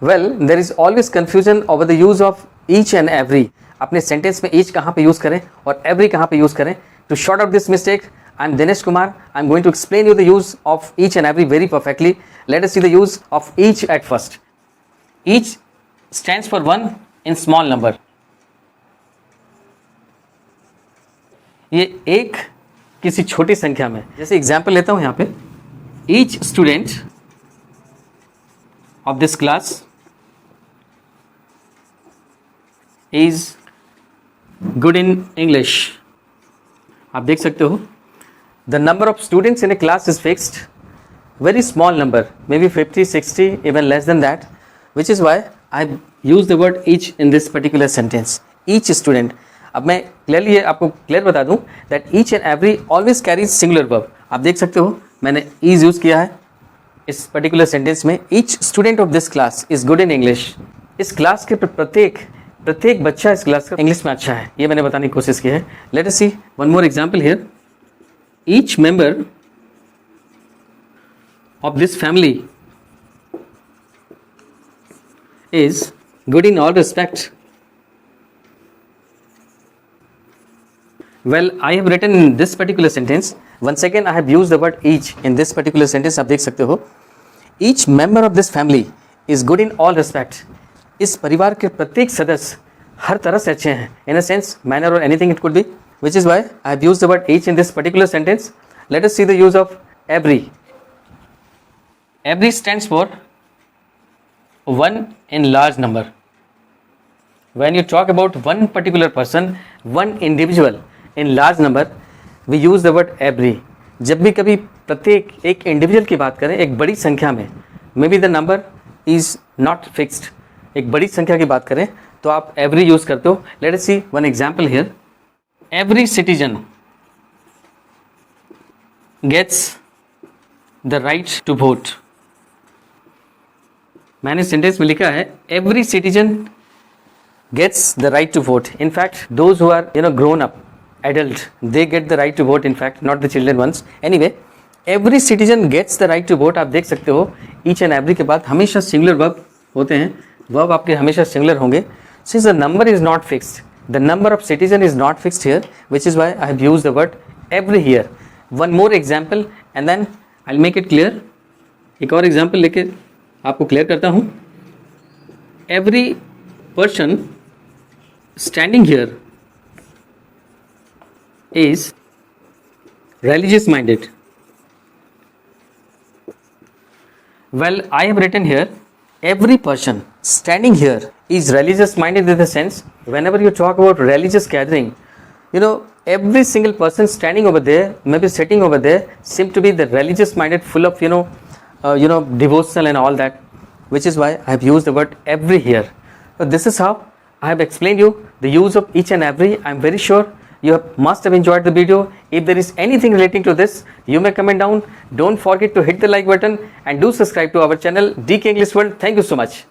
Well, there is always confusion over the use of each and every. अपने sentence में each कहाँ पे use करें और every कहाँ पे यूज करें. To short out this mistake, I am Dinesh Kumar. I am going to explain you the use of each and every very perfectly. Let us see the use of each at first. Each stands for one in small number. ये एक किसी छोटी संख्या में, जैसे example लेता हूं यहाँ पे. Each student of this class is good in English. आप देख सकते हो, the number of students in a class is fixed, very small number, maybe 50, 60, even less than that, which is why I use the word each in this particular sentence. Each student. अब मैं clearly आपको clear बता दूं that each and every always carries singular verb. आप देख सकते हो मैंने is यूज किया है इस पर्टिकुलर सेंटेंस में. Each student of this class is good in English. इस क्लास के प्रत्येक बच्चा इस क्लास का इंग्लिश में अच्छा है, ये मैंने बताने की कोशिश की है. Let us see one more example here. Each member of this family is good in all respect. Well, I have written in this particular sentence. Once again, I have used the word each in this particular sentence. आप देख सकते हो. Each member of this family is good in all respect. इस परिवार के प्रत्येक सदस्य हर तरह से अच्छे हैं. In a sense, manner or anything it could be. Which is why I have used the word each in this particular sentence. Let us see the use of every. Every stands for one in large number. When you talk about one particular person, one individual in large number, we use the word every. जब भी कभी प्रत्येक एक individual की बात करें एक बड़ी संख्या में, may be the number is not fixed, एक बड़ी संख्या की बात करें तो आप every यूज करते हो. Let us see one example here. Every citizen gets the right to vote. मैंने सेंटेंस में लिखा है every citizen gets the right to vote. In fact, those who are grown up, adult, they get the right to vote. In fact, not the children ones. Anyway, every citizen gets the right to vote. आप देख सकते हो each and every के बाद हमेशा singular verb होते हैं. verb आपके हमेशा singular होंगे. Since the number is not fixed, the number of citizen is not fixed here, which is why I have used the word every here. One more example and then I'll make it clear. एक और example लेके आपको clear करता हूँ. Every person standing here is religious minded. Well, I have written here every person standing here is religious minded in the sense whenever you talk about religious gathering, every single person standing over there, maybe sitting over there, seem to be the religious minded, full of devotional and all that, which is why I have used the word every here. So this is how I have explained you the use of each and every. I am very sure you must have enjoyed the video. If there is anything relating to this, you may comment down. Don't forget to hit the like button and do subscribe to our channel DK English World. Thank you so much.